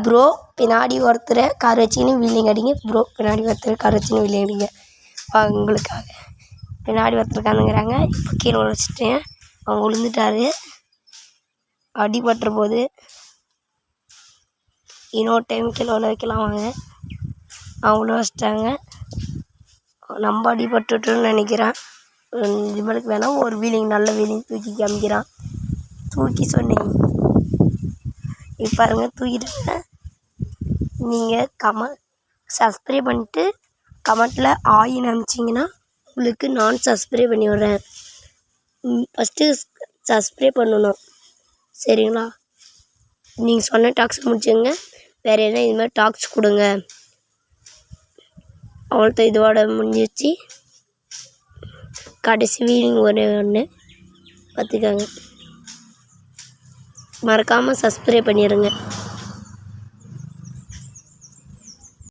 Bro பின்னாடி ஒருத்தரை car வச்சுக்கின்னு வீலிங் அடிங்க. ப்ரோ பின்னாடி ஒருத்தர் கார் வச்சுன்னு வீலிங் அடிங்க. உங்களுக்காக பின்னாடி ஒருத்தர் உட்காந்துங்கிறாங்க. இப்போ கீழே வச்சுட்டேன். அவங்க விழுந்துட்டாரு. அடிபட்டுற போது இன்னொரு டைம் கீழே வைக்கலாம் வாங்க. அவங்களும் வச்சிட்டாங்க. நம்ம அடிபட்டுட்டோன்னு நினைக்கிறேன். இவனுக்கு வேணால் ஒரு வீலிங் நல்ல வீலிங் தூக்கி காமிக்கிறான். தூக்கி சொன்னேன். இப்போ பாருங்க தூக்கிட்டு நீங்கள் சப்ஸ்கிரைப் பண்ணிட்டு கமெண்ட்டில் ஆயின்னு அனுப்பிச்சிங்கன்னா உங்களுக்கு நான் சப்ஸ்கிரைப் பண்ணி விட்றேன். ஃபஸ்ட்டு சப்ஸ்கிரைப் பண்ணணும் சரிங்களா? நீங்கள் சொன்ன டாக்ஸ் முடிச்சுங்க. வேறு என்ன இது மாதிரி டாக்ஸ் கொடுங்க. அவ்வளோதான், இதோட முடிஞ்சிச்சு. கடைசி வீலிங் ஒன்று பார்த்துக்காங்க. மறக்காமல் சப்ஸ்கிரைப் பண்ணிடுங்க.